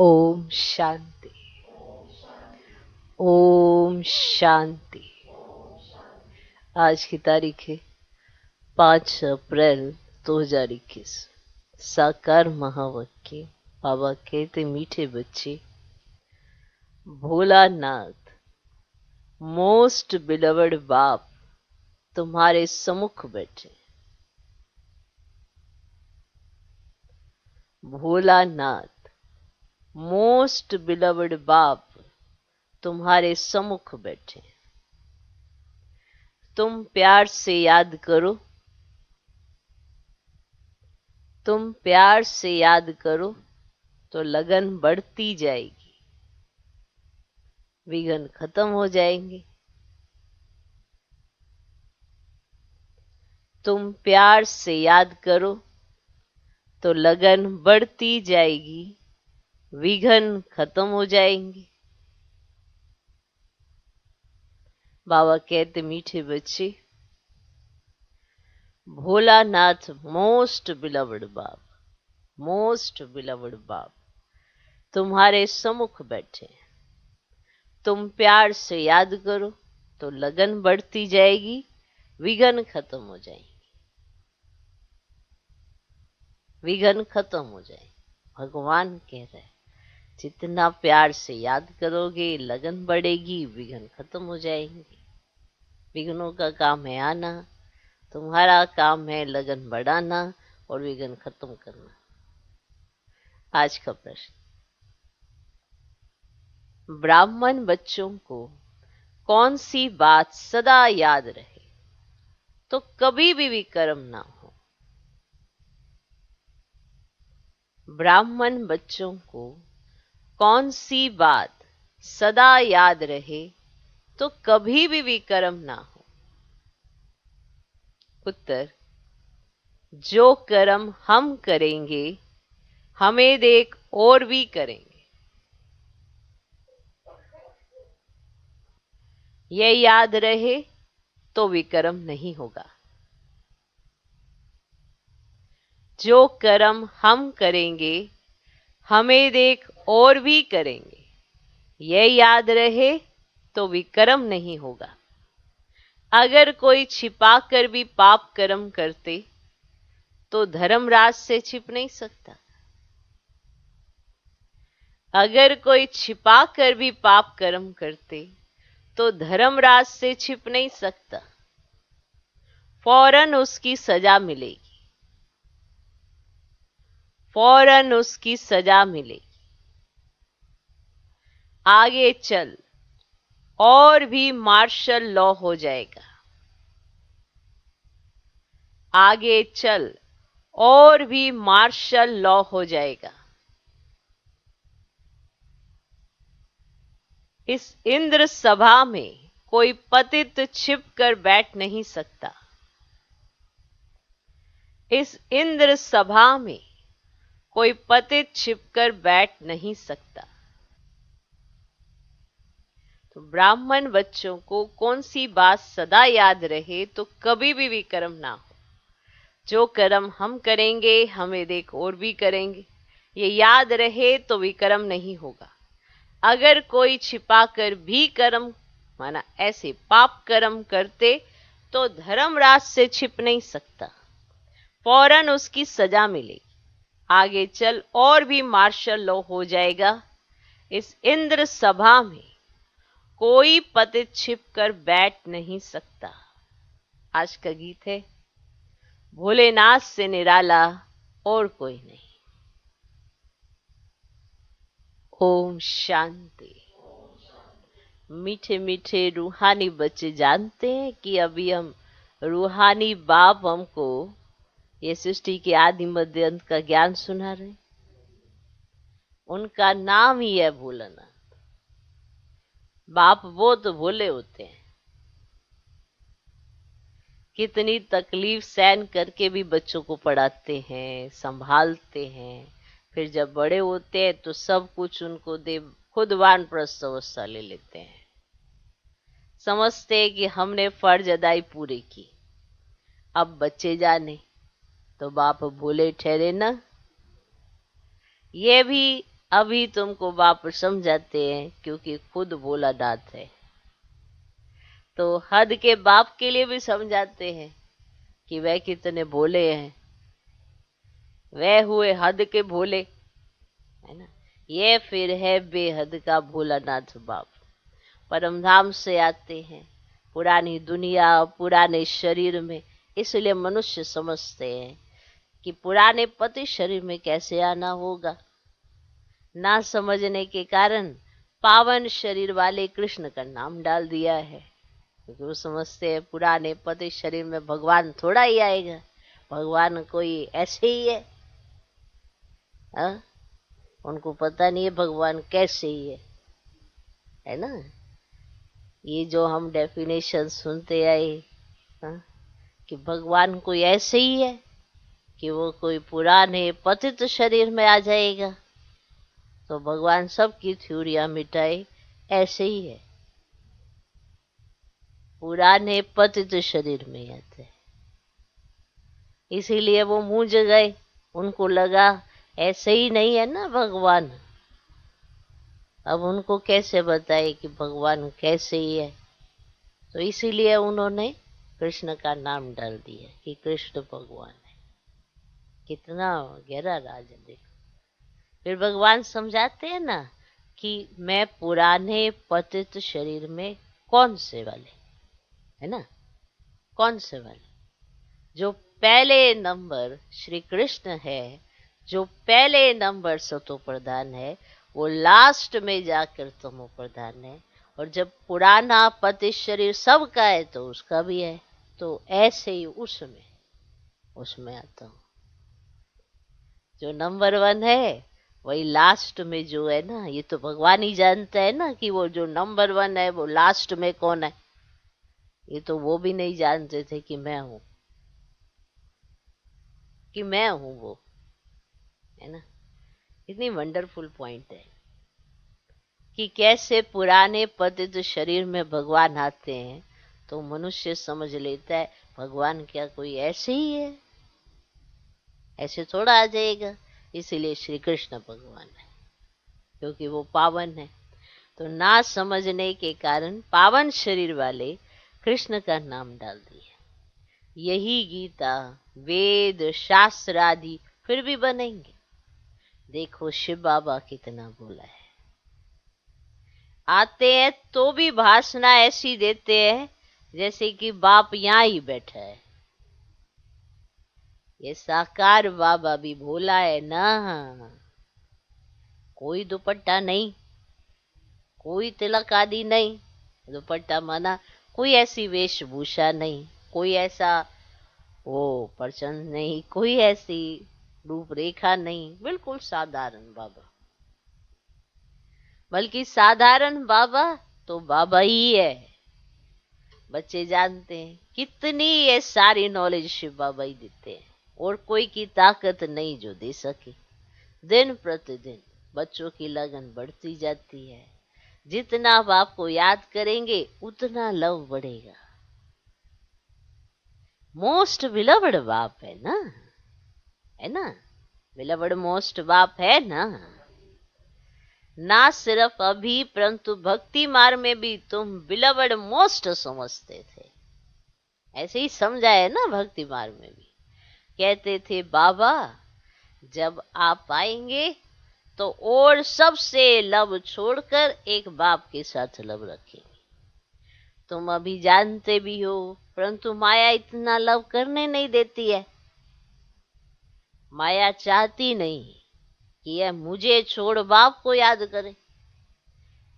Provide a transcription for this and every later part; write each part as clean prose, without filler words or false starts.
ओम शांति। ओम शांति। आज की तारीख है 5 अप्रैल 2021। साकार महावाक्य। बाबा कहते मीठे बच्चे, भोलानाथ मोस्ट बिलवड बाप तुम्हारे सम्मुख बैठे। भोलानाथ मोस्ट बिलवड बाप तुम्हारे सम्मुख बैठे। तुम प्यार से याद करो, तुम प्यार से याद करो तो लगन बढ़ती जाएगी, विघ्न खत्म हो जाएंगे। तुम प्यार से याद करो तो लगन बढ़ती जाएगी, विघ्न खत्म हो जाएंगे। बाबा कहते मीठे बच्चे, भोलानाथ मोस्ट बिलवड बाप, मोस्ट बिलवड बाप तुम्हारे सम्मुख बैठे। तुम प्यार से याद करो तो लगन बढ़ती जाएगी, विघ्न खत्म हो जाएंगे, विघ्न खत्म हो जाए। भगवान कह रहे जितना प्यार से याद करोगे लगन बढ़ेगी, विघ्न खत्म हो जाएंगे। विघ्नों का काम है आना, तुम्हारा काम है लगन बढ़ाना और विघ्न खत्म करना। आज का प्रश्न, ब्राह्मण बच्चों को कौन सी बात सदा याद रहे तो कभी भी विकर्म ना हो? ब्राह्मण बच्चों को कौन सी बात सदा याद रहे तो कभी भी विकर्म ना हो? उत्तर, जो कर्म हम करेंगे हमें देख और भी करेंगे। ये याद रहे तो विकर्म नहीं होगा। जो कर्म हम करेंगे हमें देख और भी करेंगे, ये याद रहे तो विकर्म नहीं होगा। अगर कोई छिपा कर भी पाप कर्म करते तो धर्मराज से छिप नहीं सकता। अगर कोई छिपा कर भी पाप कर्म करते तो धर्मराज से छिप नहीं सकता, फौरन उसकी सजा मिलेगी, फौरन उसकी सजा मिलेगी। आगे चल और भी मार्शल लॉ हो जाएगा, आगे चल और भी मार्शल लॉ हो जाएगा। इस इंद्र सभा में कोई पतित छिप कर बैठ नहीं सकता। इस इंद्र सभा में कोई पतित छिपकर बैठ नहीं सकता। तो ब्राह्मण बच्चों को कौन सी बात सदा याद रहे तो कभी भी विकर्म ना हो? जो कर्म हम करेंगे हमें देख और भी करेंगे, ये याद रहे तो विकर्म नहीं होगा। अगर कोई छिपा कर भी कर्म माना ऐसे पाप कर्म करते तो धर्मराज से छिप नहीं सकता, फौरन उसकी सजा मिलेगी। आगे चल और भी मार्शल लॉ हो जाएगा। इस इंद्र सभा में कोई पतित छिप कर बैठ नहीं सकता। आज का गीत है, भोलेनाथ से निराला और कोई नहीं। ओम शांति। मीठे मीठे रूहानी बच्चे जानते हैं कि अभी हम रूहानी बाप हमको ये सृष्टि के आदि मध्य अंत का ज्ञान सुना रहे। उनका नाम ही है भोलानाथ। बाप वो तो भोले होते हैं, कितनी तकलीफ सहन करके भी बच्चों को पढ़ाते हैं, संभालते हैं। फिर जब बड़े होते हैं तो सब कुछ उनको दे खुद वानप्रस्थ अवस्था ले लेते हैं। समझते हैं कि हमने फर्ज अदाई पूरी की, अब बच्चे जाने तो बाप भोले ठहरे ना। ये भी अभी तुमको बाप समझाते हैं क्योंकि खुद भोलानाथ है। तो हद के बाप के लिए भी समझाते हैं कि वह कितने भोले हैं। वह हुए हद के भोले, है ना। ये फिर है बेहद का भोलानाथ बाप। परम धाम से आते हैं, पुरानी दुनिया पुराने शरीर में, इसलिए मनुष्य समझते हैं कि पुराने पति शरीर में कैसे आना होगा। ना समझने के कारण पावन शरीर वाले कृष्ण का नाम डाल दिया है, क्योंकि वो समझते हैं पुराने पति शरीर में भगवान थोड़ा ही आएगा, भगवान कोई ऐसे ही है। उनको पता नहीं है भगवान कैसे ही है ना। ये जो हम डेफिनेशन सुनते आए, हाँ, कि भगवान कोई ऐसे ही है कि वो कोई पुराने पतित शरीर में आ जाएगा, तो भगवान सबकी थ्योरियां मिटाए, ऐसे ही है, पुराने पतित शरीर में आते हैं। इसीलिए वो मूंझ गए, उनको लगा ऐसे ही नहीं है ना भगवान। अब उनको कैसे बताए कि भगवान कैसे ही है, तो इसीलिए उन्होंने कृष्ण का नाम डाल दिया कि कृष्ण भगवान है। कितना गहरा राज है देखो। फिर भगवान समझाते हैं ना कि मैं पुराने पतित शरीर में कौन से वाले, है ना, कौन से वाले, जो पहले नंबर श्री कृष्ण है, जो पहले नंबर सतो प्रधान है, वो लास्ट में जाकर तमो प्रधान है। और जब पुराना पति शरीर सबका है तो उसका भी है, तो ऐसे ही उसमें आता हूं। जो नंबर 1 है वही लास्ट में जो है ना, ये तो भगवान ही जानता है ना कि वो जो नंबर 1 है वो लास्ट में कौन है। ये तो वो भी नहीं जानते थे कि मैं हूं वो, है ना। इतनी वंडरफुल पॉइंट है कि कैसे पुराने पतित शरीर में भगवान आते हैं, तो मनुष्य समझ लेता है भगवान क्या कोई ऐसे ही है, ऐसे थोड़ा आ जाएगा। इसीलिए श्री कृष्ण भगवान है, क्योंकि वो पावन है। तो ना समझने के कारण पावन शरीर वाले कृष्ण का नाम डाल दिया। यही गीता वेद शास्त्र आदि फिर भी बनेंगे। देखो शिव बाबा कितना बोला है, आते हैं तो भी भाषणा ऐसी देते हैं जैसे कि बाप यहां ही बैठा है। ये साकार बाबा भी भोला है ना। कोई दुपट्टा नहीं, कोई तिलक आदि नहीं, दुपट्टा माना कोई ऐसी वेशभूषा नहीं, कोई ऐसा वो प्रचंड नहीं, कोई ऐसी रूपरेखा नहीं, बिल्कुल साधारण बाबा। बल्कि साधारण बाबा तो बाबा ही है। बच्चे जानते हैं कितनी ये सारी नॉलेज शिव बाबा ही देते हैं, और कोई की ताकत नहीं जो दे सके। दिन प्रतिदिन बच्चों की लगन बढ़ती जाती है। जितना बाप को याद करेंगे उतना लव बढ़ेगा। मोस्ट बिलवड बाप है ना, है ना, बिलवड मोस्ट बाप है ना। ना सिर्फ अभी परंतु भक्ति मार्ग में भी तुम बिलवड मोस्ट समझते थे। ऐसे ही समझा है ना, भक्ति मार्ग में भी कहते थे बाबा जब आप आएंगे तो और सबसे लव छोड़कर एक बाप के साथ लव रखेंगे। तुम अभी जानते भी हो, परंतु माया इतना लव करने नहीं देती है। माया चाहती नहीं कि यह मुझे छोड़ बाप को याद करे।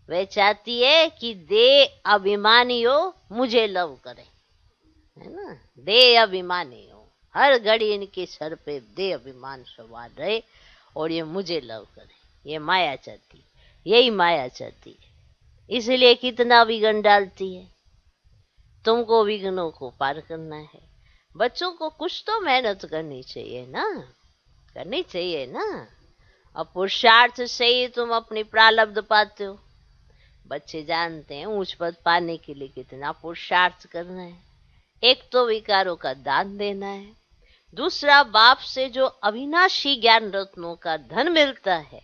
वह चाहती है कि दे अभिमानी हो मुझे लव करे, है ना। दे अभिमानी हो, हर घड़ी इनके सर पे दे अभिमान सवार रहे और ये मुझे लव करे। ये माया चाहती, यही माया चाहती है, इसलिए कितना विघ्न डालती है। तुमको विघ्नों को पार करना है। बच्चों को कुछ तो मेहनत करनी चाहिए ना, करनी चाहिए ना। अब पुरुषार्थ से ही तुम अपनी प्रारब्ध पाते हो। बच्चे जानते हैं ऊंच पद पाने के लिए कितना पुरुषार्थ करना है। एक तो विकारों का दान देना है, दूसरा बाप से जो अविनाशी ज्ञान रत्नों का धन मिलता है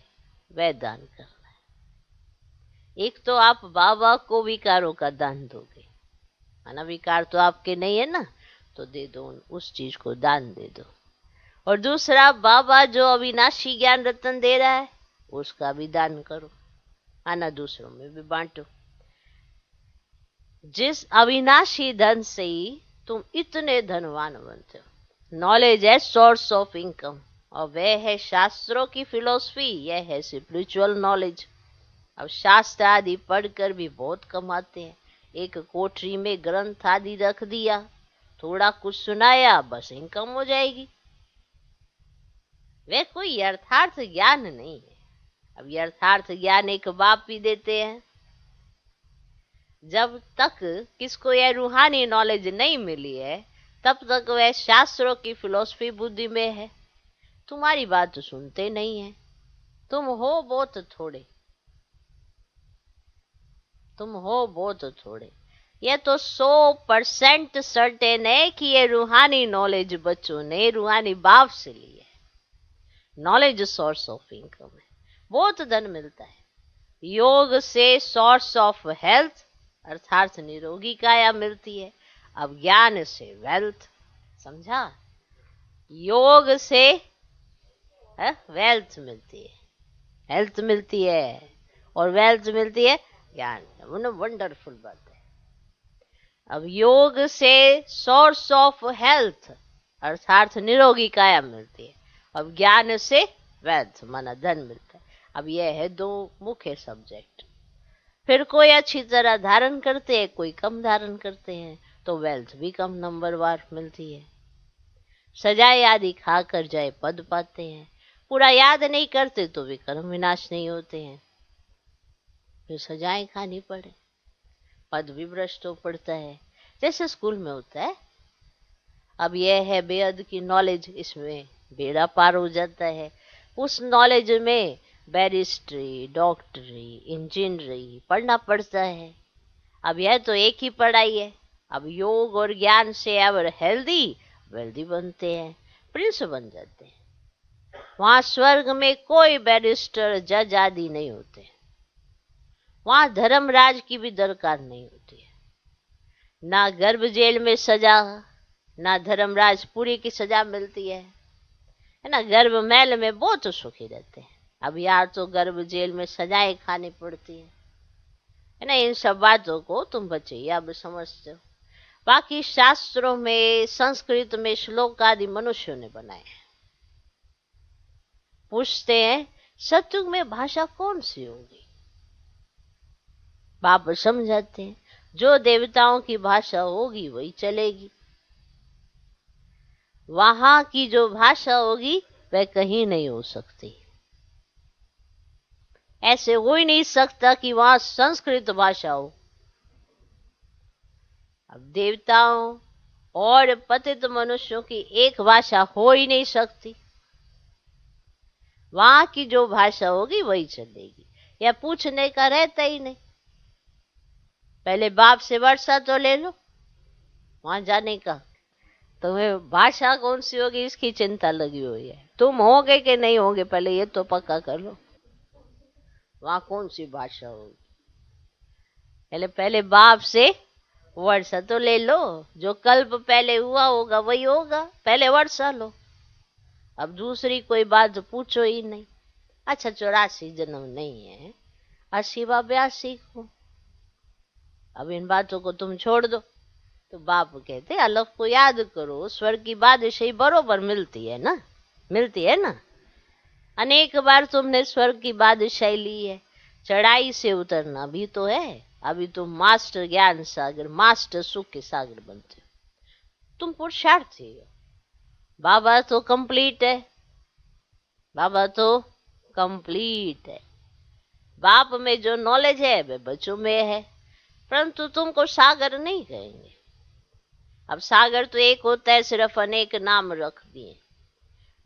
वह दान करना है। एक तो आप बाबा को विकारों का दान दोगे, माना विकार तो आपके नहीं है ना, तो दे दो, उस चीज को दान दे दो। और दूसरा, बाबा जो अविनाशी ज्ञान रतन दे रहा है उसका भी दान करो, आना दूसरों में भी बांटो। जिस अविनाशी धन से ही तुम इतने धनवान बनते हो। नॉलेज है सोर्स ऑफ इनकम, और वह है शास्त्रों की फिलोसफी, यह है स्पिरिचुअल नॉलेज। अब शास्त्र आदि पढ़कर भी बहुत कमाते हैं। एक कोठरी में ग्रंथ आदि रख दिया, थोड़ा कुछ सुनाया, बस इनकम हो जाएगी। वे कोई यथार्थ ज्ञान नहीं है। अब यथार्थ ज्ञान एक बाप भी देते हैं। जब तक किसको यह रूहानी नॉलेज नहीं मिली है, तब तक वह शास्त्रों की फिलोसफी बुद्धि में है। तुम्हारी बात सुनते नहीं है। तुम हो बहुत थोड़े, तुम हो बहुत थोड़े। यह तो 100% सर्टेन है कि ये रूहानी नॉलेज बच्चों ने रूहानी बाप से ली है। नॉलेज सोर्स ऑफ इनकम है, बहुत धन मिलता है। योग से सोर्स ऑफ हेल्थ अर्थात निरोगी काया मिलती है। अब ज्ञान से वेल्थ, समझा? योग से वेल्थ मिलती है, हेल्थ मिलती है और वेल्थ मिलती है ज्ञान। वंडरफुल बात है। अब योग से सोर्स ऑफ हेल्थ अर्थात निरोगी काया मिलती है। अब ज्ञान से वेल्थ माना धन मिलता है। अब यह है दो मुख्य सब्जेक्ट। फिर कोई अच्छी तरह धारण करते हैं, कोई कम धारण करते हैं, तो वेल्थ भी कम नंबरवार मिलती है। सजाए आदि खाकर जाए पद पाते हैं, पूरा याद नहीं करते तो भी कर्म विनाश नहीं होते हैं। फिर सजाएं खानी पड़े, पद भी भ्रष्ट हो पड़ता है, जैसे स्कूल में होता है। अब यह है बेअद की नॉलेज, इसमें बेड़ा पार हो जाता है। उस नॉलेज में बैरिस्ट्री, डॉक्टरी, इंजीनियरिंग पढ़ना पड़ता है। अब यह तो एक ही पढ़ाई है। अब योग और ज्ञान से अब हेल्दी वेल्दी बनते हैं, प्रिंस बन जाते हैं। वहां स्वर्ग में कोई बैरिस्टर जज आदि नहीं होते। वहां धर्मराज की भी दरकार नहीं होती है। ना गर्भ जेल में सजा, ना धर्मराज पूरी की सजा मिलती है ना। गर्भ महल में बहुत सुखी रहते हैं। अब यार तो गर्भ जेल में सजाएं खानी पड़ती है ना। इन सब बातों को तुम बच्चे अब समझते हो। बाकी शास्त्रों में, संस्कृत में श्लोक आदि मनुष्यों ने बनाए हैं। पूछते हैं सतयुग में भाषा कौन सी होगी? बाप समझाते हैं जो देवताओं की भाषा होगी वही चलेगी। वहां की जो भाषा होगी वह कहीं नहीं हो सकती। ऐसे हो ही नहीं सकता कि वहां संस्कृत भाषा हो। अब देवताओं और पतित मनुष्यों की एक भाषा हो ही नहीं सकती। वहां की जो भाषा होगी वही चलेगी, या पूछने का रहता ही नहीं। पहले बाप से वर्षा तो ले लो, वहां जाने का। तुम्हें भाषा कौन सी होगी इसकी चिंता लगी हुई है। तुम होगे कि नहीं होगे पहले ये तो पक्का कर लो। वहां कौन सी भाषा होगी? पहले बाप से वर्षा तो ले लो। जो कल्प पहले हुआ होगा वही होगा, पहले वर्षा लो। अब दूसरी कोई बात पूछो ही नहीं। अच्छा 84 जन्म नहीं है, 80 व 82 को। अब इन बातों को तुम छोड़ दो। तो बाप कहते अलग को याद करो, स्वर्ग की बादशाही बरोबर मिलती है ना, मिलती है ना। अनेक बार तुमने स्वर्ग की बादशाही ली है। चढ़ाई से उतरना भी तो है। अभी तुम मास्टर ज्ञान सागर, मास्टर सुख के सागर बनते हो। तुम पुरुषार्थी हो। बाबा तो कंप्लीट है, बाबा तो कंप्लीट है। बाप में जो नॉलेज है वह बच्चों में है, परंतु तुमको सागर नहीं कहेंगे। अब सागर तो एक होता है, सिर्फ अनेक नाम रख दिए।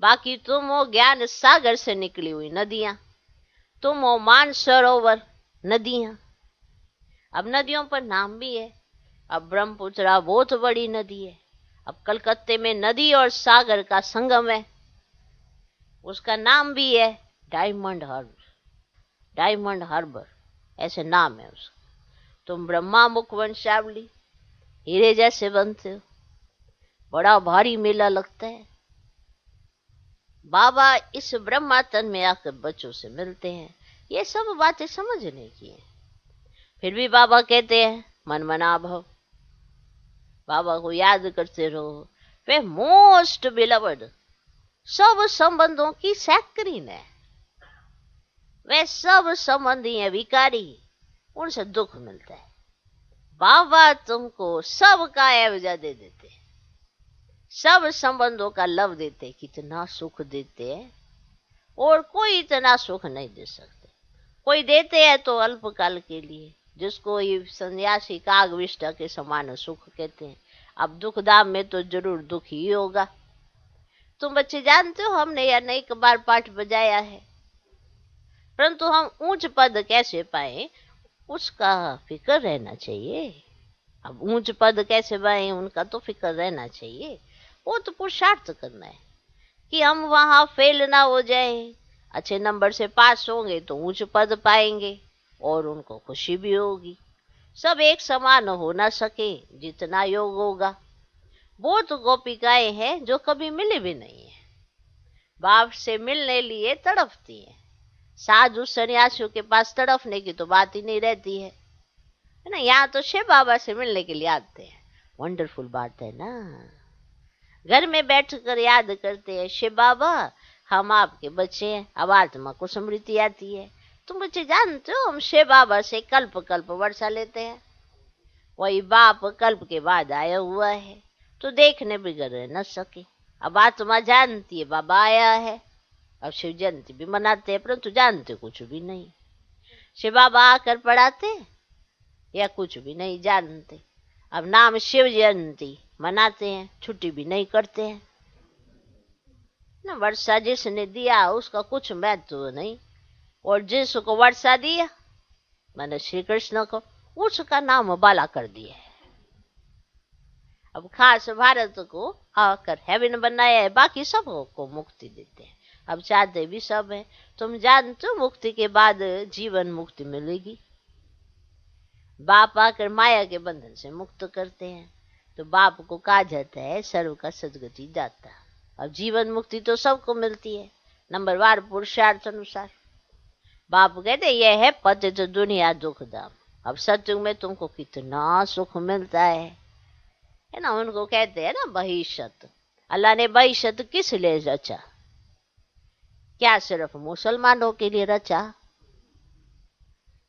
बाकी तुम हो ज्ञान सागर से निकली हुई नदियां। तुम हो मान सरोवर नदियां। अब नदियों पर नाम भी है। अब ब्रह्मपुत्रा बहुत बड़ी नदी है। अब कलकत्ते में नदी और सागर का संगम है, उसका नाम भी है डायमंड हार्बर। डायमंड हार्बर ऐसे नाम है उसका। तुम ब्रह्मा मुख वंशावली हीरे जैसे बनते हो, बड़ा भारी मेला लगता है। बाबा इस ब्रह्मा तन में आकर बच्चों से मिलते हैं। ये सब बातें समझने की है। फिर भी बाबा कहते हैं मन मना भव, बाबा को याद करते रहो। वे मोस्ट बिलवड, सब संबंधों की सैकरीन है। वे सब संबंधी है विकारी, उनसे दुख मिलता है। बाबा तुमको सबका एवजा दे देते, सब संबंधों का लव देते, कितना सुख देते हैं। और कोई इतना सुख नहीं दे सकते। कोई देते हैं तो अल्पकाल के लिए, जिसको ये सन्यासी काग विष्टा के समान सुख कहते हैं। अब दुख दाम में तो जरूर दुख ही होगा। तुम बच्चे जानते हो हमने या नहीं एक बार पाठ बजाया है, परंतु हम ऊंच पद कैसे पाए उसका फिक्र रहना चाहिए। अब ऊंच पद कैसे पाए उनका तो फिक्र रहना चाहिए। वो तो पुरुषार्थ करना है कि हम वहां फेल ना हो जाए, अच्छे नंबर से पास होंगे तो ऊंच पद पाएंगे और उनको खुशी भी होगी। सब एक समान हो ना सके, जितना योग होगा। बहुत गोपिकाएं हैं जो कभी मिली भी नहीं है, बाप से मिलने लिए तड़पती हैं। साधु सन्यासियों के पास तड़पने की तो बात ही नहीं रहती है ना। यहाँ तो शिव बाबा से मिलने के लिए आते हैं। वंडरफुल बात है ना। घर में बैठकर याद करते हैं शिव बाबा हम आपके बच्चे हैं। अब आत्मा को स्मृति आती है। तुम बच्चे जानते हो हम शिव बाबा से कल्प कल्प वर्षा लेते हैं। वही बाप कल्प के बाद आया हुआ है तो देखने बिगड़ न सके। अब आत्मा जानती है बाबा आया है। अब शिव जयंती भी मनाते हैं, परंतु जानते कुछ भी नहीं। शिव बाबा आकर पढ़ाते या कुछ भी नहीं जानते। अब नाम शिव जयंती मनाते हैं, छुट्टी भी नहीं करते हैं ना। वर्षा जिसने दिया उसका कुछ महत्व नहीं, और जिसको वर्षा दिया मैंने श्री कृष्ण को, उसका नाम बाला कर दिया है। अब खास भारत को आकर हेवन बनाया है, बाकी सबको मुक्ति देते हैं। अब चाहते भी सब है। तुम जानते हो मुक्ति के बाद जीवन मुक्ति मिलेगी। बाप आकर माया के बंधन से मुक्त करते हैं तो बाप को कहा जाता है सर्व का सदगति दाता। अब जीवन मुक्ति तो सबको मिलती है नंबरवार पुरुषार्थ अनुसार। बाप कहते यह है पतित दुनिया दुख दाम। अब सत्युग में तुमको कितना सुख मिलता है ना। उनको कहते हैं ना बहिष्यत। अल्लाह ने बहिष्यत किस लिए रचा? क्या सिर्फ मुसलमानों के लिए रचा है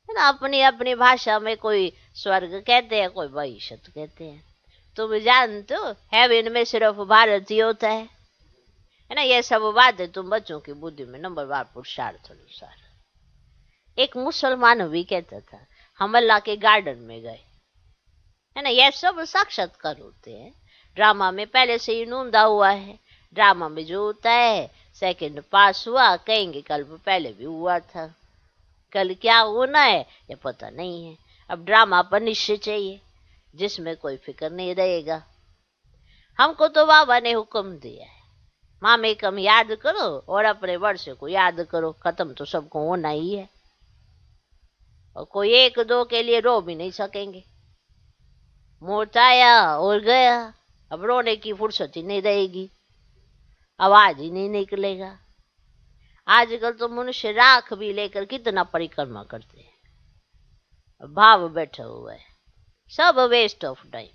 ना। अपनी अपनी भाषा में कोई स्वर्ग कहते हैं, कोई बहिष्यत कहते हैं। तुम जानते हो हेवन में सिर्फ भारत ही होता है ना। ये सब बातें तुम बच्चों की बुद्धि में नंबरवार पुरुषार्थ अनुसार। एक मुसलमान भी कहता था हम अल्लाह के गार्डन में गए है ना। यह सब साक्षात्कार होते हैं। ड्रामा में पहले से ही नूंदा हुआ है। ड्रामा में जो होता है सेकंड पास हुआ, कहेंगे कल पहले भी हुआ था। कल क्या होना है ये पता नहीं है। अब ड्रामा पर निश्चय चाहिए जिसमें कोई फिक्र नहीं रहेगा। हमको तो बाबा ने हुक्म दिया है मामे कम याद करो और अपने वर्ष को याद करो। खत्म तो सबको होना ही है और कोई एक दो के लिए रो भी नहीं सकेंगे। मौत आया और गया, अब रोने की फुर्सत ही नहीं रहेगी, आवाज ही नहीं निकलेगा। आजकल तो मनुष्य राख भी लेकर कितना परिक्रमा करते हैं। भाव बैठा हुआ है, सब वेस्ट ऑफ टाइम।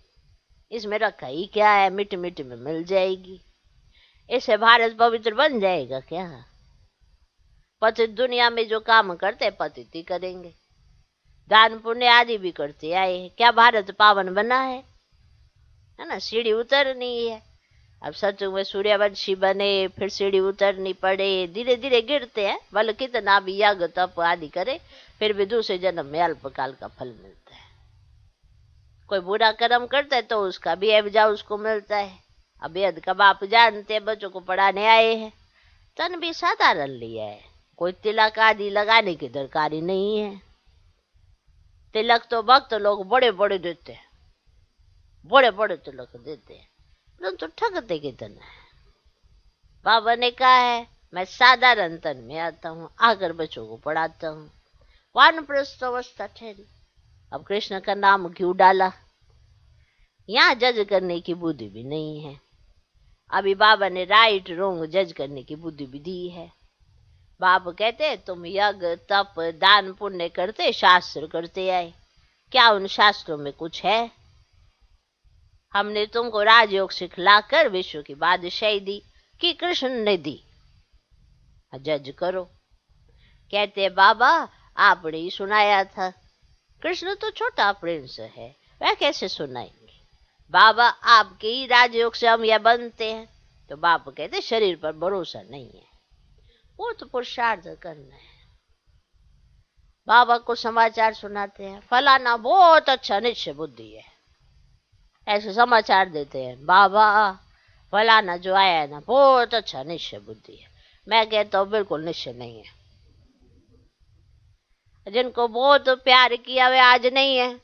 इसमें रखा ही क्या है, मिट मिट में मिल जाएगी। इससे भारत पवित्र बन जाएगा क्या? पतित दुनिया में जो काम करते पतित ही करेंगे। दान पुण्य आदि भी करते आए, क्या भारत पावन बना है ना। सीढ़ी उतरनी है। अब सत्युग में सूर्यवंशी बने, फिर सीढ़ी उतरनी पड़े, धीरे धीरे गिरते हैं। भले कितना भी याग तप आदि करे फिर भी दूसरे जन्म में अल्पकाल का फल मिलता है। कोई बुरा कर्म करता है तो उसका भी एवजा उसको मिलता है। अब यद का बाप जानते हैं, बच्चों को पढ़ाने आए हैं। तन भी साधारण लिया है, कोई तिलक आदि लगाने की दरकारी नहीं है। तिलक तो भक्त लोग बड़े बड़े देते हैं, बड़े बड़े तिलक देते हैं, परंतु ठगते कितना है। बाबा ने कहा है मैं साधारण तन में आता हूँ, आकर बच्चों को पढ़ाता हूँ। वानप्रस्थ अवस्था ठहरी। अब कृष्ण का नाम क्यों डाला? यहाँ जज करने की बुद्धि भी नहीं है। अभी बाबा ने राइट रोंग जज करने की बुद्धि भी दी है। बाप कहते तुम यज्ञ तप दान पुण्य करते, शास्त्र करते आए, क्या उन शास्त्रों में कुछ है? हमने तुमको राजयोग सिखलाकर विश्व की बादशाही दी कि कृष्ण ने दी, जज करो। कहते बाबा आपने ही सुनाया था, कृष्ण तो छोटा प्रिंस है, वह कैसे सुनाएंगे? बाबा आपके ही राजयोग से हम यह बनते हैं। तो बाप कहते शरीर पर भरोसा नहीं है, वो तो पुरुषार्थ करना है। बाबा को समाचार सुनाते हैं, फलाना बहुत अच्छा निश्चय बुद्धि है, ऐसे समाचार देते हैं। बाबा फलाना जो आया है ना, बहुत अच्छा निश्चय बुद्धि है। मैं कहता हूँ बिल्कुल निश्चय नहीं है। जिनको बहुत प्यार किया वे आज नहीं है,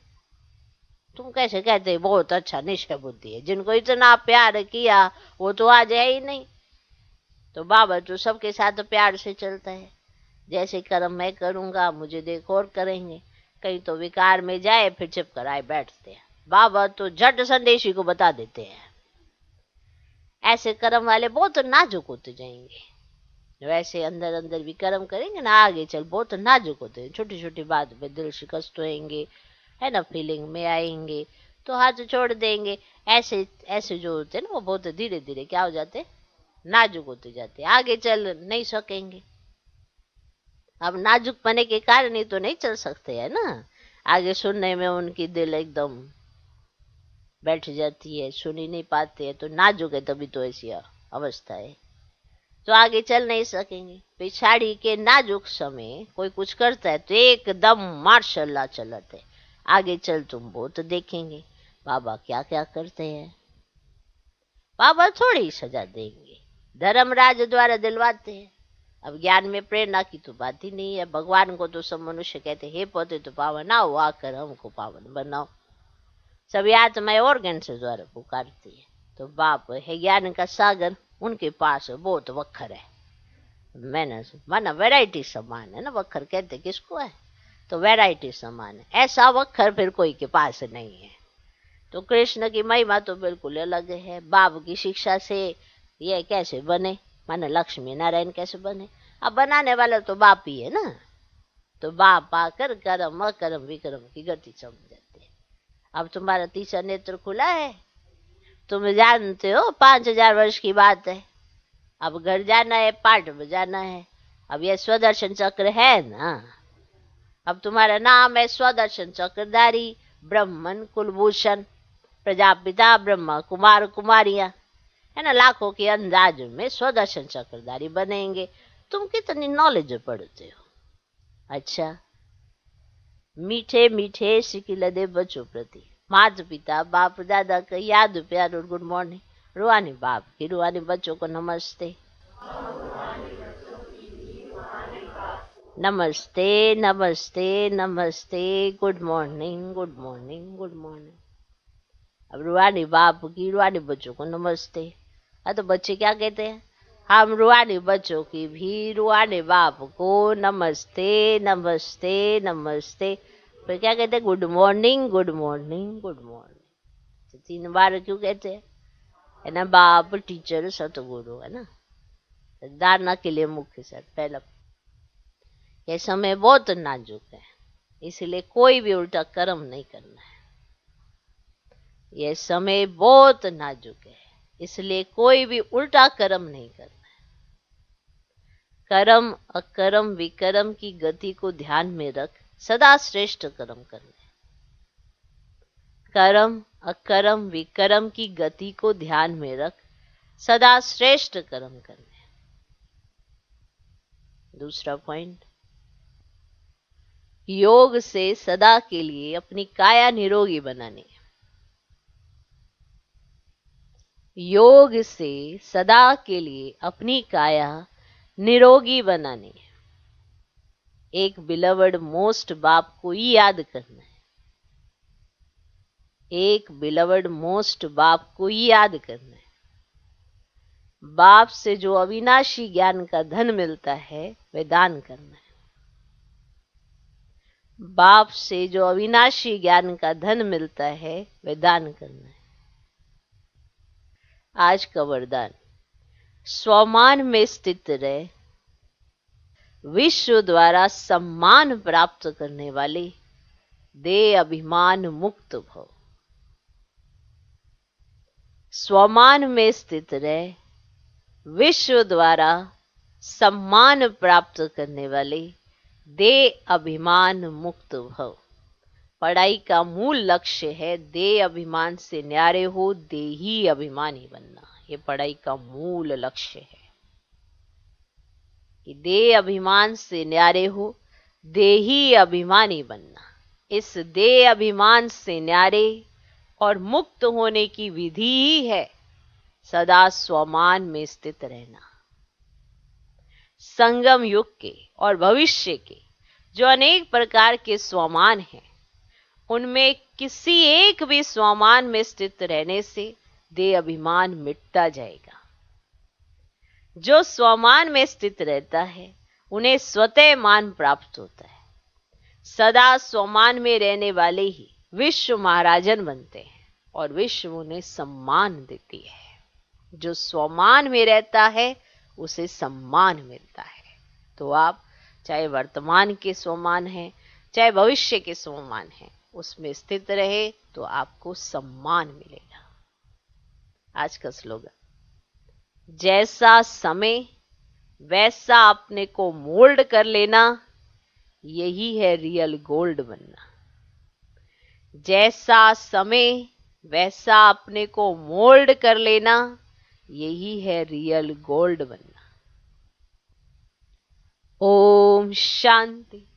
तुम कैसे कहते बहुत अच्छा निश्चय बुद्धि है? जिनको इतना प्यार किया वो तो आज है ही नहीं। तो बाबा तो सबके साथ प्यार से चलता है, जैसे कर्म मैं करूंगा मुझे देख और करेंगे। कहीं तो विकार में जाए फिर चिप कर आए बैठते हैं। बाबा तो झट संदेशी को बता देते हैं। ऐसे कर्म वाले बहुत नाजुक होते जाएंगे। वैसे अंदर अंदर भी कर्म करेंगे ना, आगे चल बहुत नाजुक होते हैं। छोटी छोटी बात पे दिल शिकस्त होएंगे, है ना, फीलिंग में आएंगे तो हाथ छोड़ देंगे। ऐसे ऐसे जो होते हैं ना, वो बहुत धीरे धीरे क्या हो जाते, नाजुक होते जाते, आगे चल नहीं सकेंगे। अब नाजुक पने के कारण ही तो नहीं चल सकते है ना। आगे सुनने में उनकी दिल एकदम बैठ जाती है, सुन ही नहीं पाते है, तो नाजुक है तभी तो ऐसी अवस्था है, तो आगे चल नहीं सकेंगे। पिछाड़ी के नाजुक समय कोई कुछ करता है तो एकदम मार्शल चलते, आगे चल तुम बहुत देखेंगे बाबा क्या क्या करते हैं। बाबा थोड़ी सजा देंगे, धर्मराज द्वारा दिलवाते हैं। अब ज्ञान में प्रेरणा की तो बात ही नहीं है। भगवान को तो सब मनुष्य कहते हे पौधे तो पावन आओ, आकर हमको पावन बनाओ। सभी आत्माएं ऑर्गन से द्वारा पुकारती है। तो बाप है ज्ञान का सागर, उनके पास बहुत वक्खर है। मैंने माना वैरायटी समान है ना, वक्खर कहते किसको है, तो वैरायटी समान है। ऐसा वक्खर फिर कोई के पास नहीं है। तो कृष्ण की महिमा तो बिल्कुल अलग है। बाप की शिक्षा से ये कैसे बने, माने लक्ष्मी नारायण कैसे बने? अब बनाने वाला तो बाप ही है ना। तो बाप आकर कर्म अकर्म विक्रम की गति समझ जाते हैं। अब तुम्हारा तीसरा नेत्र खुला है, तुम जानते हो 5000 वर्ष की बात है। अब घर जाना है, पाठ बजाना है। अब ये स्वदर्शन चक्र है ना, अब तुम्हारा नाम है स्वदर्शन चक्रधारी ब्रह्मन कुलभूषण प्रजापिता ब्रह्मा कुमार कुमारियां, है ना, लाखों के अंदाज में स्वदर्शन चक्रधारी बनेंगे। तुम कितनी नॉलेज पढ़ते हो? अच्छा, मीठे मीठे सिकिलदे बच्चों प्रति माता पिता बाप दादा का याद प्यार और गुड मॉर्निंग। रुहानी बाप की रुहानी बच्चों को नमस्ते, नमस्ते नमस्ते नमस्ते, good morning good morning good morning. अब रुहानी बाप की रुहानी बच्चों को नमस्ते। तो बच्चे क्या कहते हैं? हम रुहानी बच्चों की भी रुहानी बाप को नमस्ते नमस्ते नमस्ते। फिर क्या कहते हैं? Good morning good morning good morning. तो 3 बार क्यों कहते हैं? है ना, बाप टीचर सतगुरु, है ना, धारणा के लिए मुख्य सर पहला। यह समय बहुत नाजुक है, इसलिए कोई भी उल्टा कर्म नहीं करना है। यह समय बहुत नाजुक है, इसलिए कोई भी उल्टा कर्म नहीं करना है। कर्म अकर्म विकर्म की गति को ध्यान में रख सदा श्रेष्ठ कर्म करना है। कर्म अकर्म विकर्म की गति को ध्यान में रख सदा श्रेष्ठ कर्म करना है। दूसरा पॉइंट, योग से सदा के लिए अपनी काया निरोगी बनानी है। योग से सदा के लिए अपनी काया निरोगी बनानी है। एक बिलवड मोस्ट बाप को ही याद करना है। एक बिलवड मोस्ट बाप को ही याद करना है। बाप से जो अविनाशी ज्ञान का धन मिलता है वह दान करना है। बाप से जो अविनाशी ज्ञान का धन मिलता है वह दान करना है। आज का वरदान, स्वमान में स्थित रहे, विश्व द्वारा सम्मान प्राप्त करने वाले, दे अभिमान मुक्त भव। स्वमान में स्थित रहे, विश्व द्वारा सम्मान प्राप्त करने वाले, दे अभिमान मुक्त भव। पढ़ाई का मूल लक्ष्य है दे अभिमान से न्यारे हो, देही अभिमानी बनना। ये पढ़ाई का मूल लक्ष्य है कि दे अभिमान से न्यारे हो, देही अभिमानी बनना। इस दे अभिमान से न्यारे और मुक्त होने की विधि ही है सदा स्वमान में स्थित रहना। संगम युग के और भविष्य के जो अनेक प्रकार के स्वमान हैं, उनमें किसी एक भी स्वमान में स्थित रहने से दे अभिमान मिटता जाएगा। जो स्वमान में स्थित रहता है उन्हें स्वतः मान प्राप्त होता है। सदा स्वमान में रहने वाले ही विश्व महाराजन बनते हैं और विश्व उन्हें सम्मान देती है। जो स्वमान में रहता है उसे सम्मान मिलता है। तो आप चाहे वर्तमान के स्वमान हैं, चाहे भविष्य के स्वमान हैं, उसमें स्थित रहे तो आपको सम्मान मिलेगा। आज का स्लोगन, जैसा समय वैसा अपने को मोल्ड कर लेना, यही है रियल गोल्ड बनना। जैसा समय वैसा अपने को मोल्ड कर लेना, यही है रियल गोल्ड बनना। ओम शांति।